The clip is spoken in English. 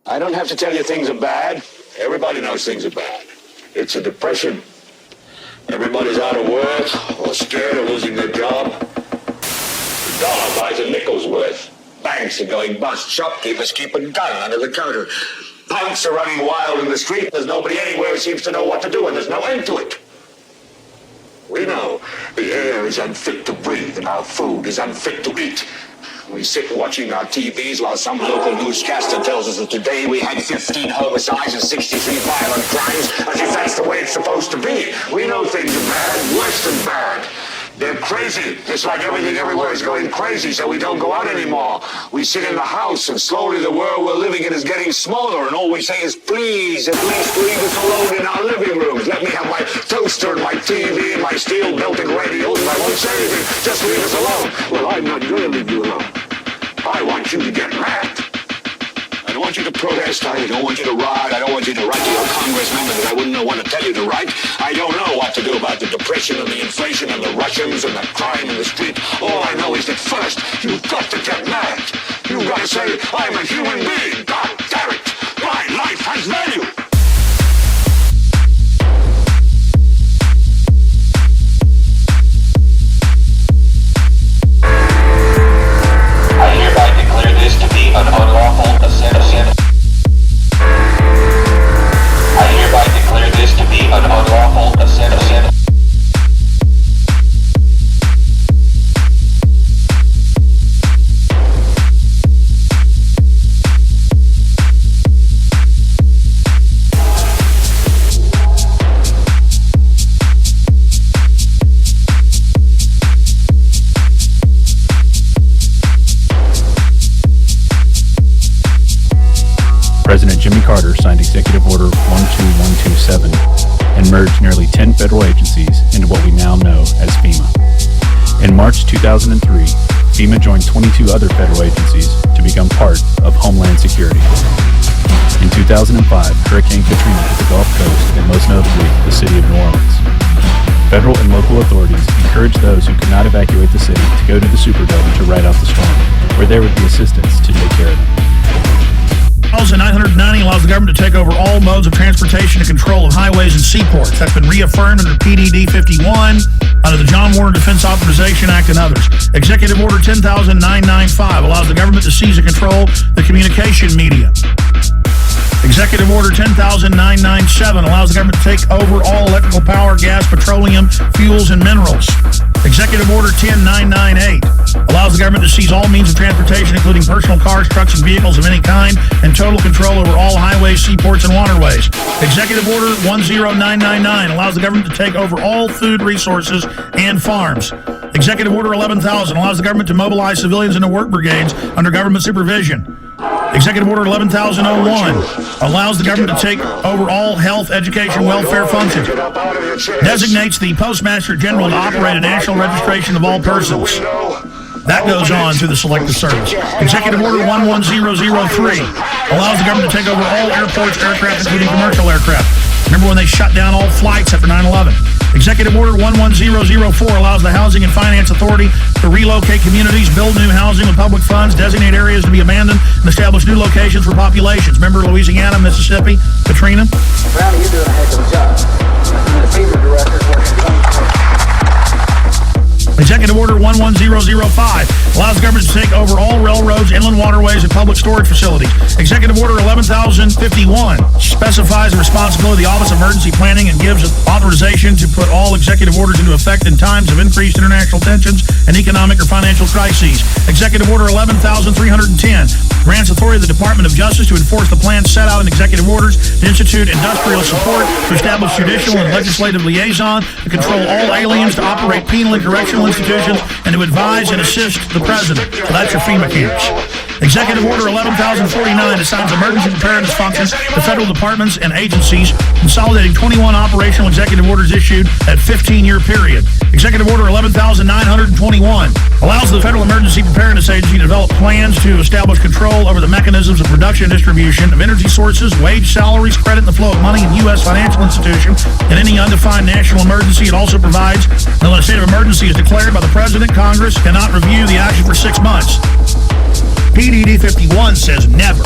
I don't have to tell you things are bad. Everybody knows things are bad. It's a depression. Everybody's out of work or scared of losing their job. The dollar buys a nickel's worth. Banks are going bust. Shopkeepers keep a gun under the counter. Punks are running wild in the street. There's nobody anywhere who seems to know what to do, and there's no end to it. We know the air is unfit to breathe and our food is unfit to eat. We sit watching our TVs while some local newscaster tells us that today we had 15 homicides and 63 violent crimes, as if that's the way it's supposed to be. We know things are bad, worse than bad. They're crazy. It's like everything everywhere is going crazy, so we don't go out anymore. We sit in the house, and slowly the world we're living in is getting smaller, and all we say is, please, at least leave us alone in our living rooms. Let me have my toaster and my TV and my steel-belted radios, and I won't say anything. Just leave us alone. Well, I'm not going to leave you alone. I want you to get mad. I don't want you to protest. I don't want you to riot. I don't want you to write to your congressman that I wouldn't know what to tell you to write. I don't know what to do about the depression and the inflation and the Russians and the crime in the street. All I know is that first, you've got to get mad. You've got to say, I'm a human being. God damn it. My life has value. I hereby declare this to be an unlawful assembly. I hereby declare this to be an unlawful assembly. President Jimmy Carter signed Executive Order 12127 and merged nearly 10 federal agencies into what we now know as FEMA. In March 2003, FEMA joined 22 other federal agencies to become part of Homeland Security. In 2005, Hurricane Katrina hit the Gulf Coast and most notably the city of New Orleans. Federal and local authorities encouraged those who could not evacuate the city to go to the Superdome to ride out the storm, where there would be assistance to take care of them. 990 allows the government to take over all modes of transportation and control of highways and seaports. That's been reaffirmed under PDD 51, under the John Warner Defense Authorization Act, and others. Executive Order 10,995 allows the government to seize and control the communication media. Executive Order 10,997 allows the government to take over all electrical power, gas, petroleum, fuels, and minerals. Executive Order 10998 allows the government to seize all means of transportation, including personal cars, trucks, and vehicles of any kind, and total control over all highways, seaports, and waterways. Executive Order 10999 allows the government to take over all food resources and farms. Executive Order 11,000 allows the government to mobilize civilians into work brigades under government supervision. Executive Order 11,001 allows the government to take over all health, education, welfare functions. Designates the Postmaster General to operate a national registration of all persons. That goes on through the Selective Service. Executive Order 11003 allows the government to take over all airports, aircraft, including commercial aircraft. Remember when they shut down all flights after 9/11? Executive Order 11004 allows the Housing and Finance Authority to relocate communities, build new housing with public funds, designate areas to be abandoned, and establish new locations for populations. Remember Louisiana, Mississippi, Katrina? Brownie, you're doing a heck of a job. The FEMA director is what you're doing. Executive Order 11005 allows the government to take over all railroads, inland waterways, and public storage facilities. Executive Order 11,051 specifies the responsibility of the Office of Emergency Planning and gives authorization to put all executive orders into effect in times of increased international tensions and economic or financial crises. Executive Order 11,310 grants authority to the Department of Justice to enforce the plans set out in executive orders, to institute industrial support, to establish judicial and legislative liaison, to control all aliens, to operate penal and correctional institutions, and to advise and assist the President. So that's your FEMA camps. Executive Order 11,049 assigns emergency preparedness functions to federal departments and agencies, consolidating 21 operational executive orders issued at 15-year period. Executive Order 11,921 allows the Federal Emergency Preparedness Agency to develop plans to establish control over the mechanisms of production and distribution of energy sources, wage, salaries, credit, and the flow of money in U.S. financial institutions. In any undefined national emergency, it also provides that when a state of emergency is declared by the President, Congress cannot review the action for 6 months. PDD 51 says never.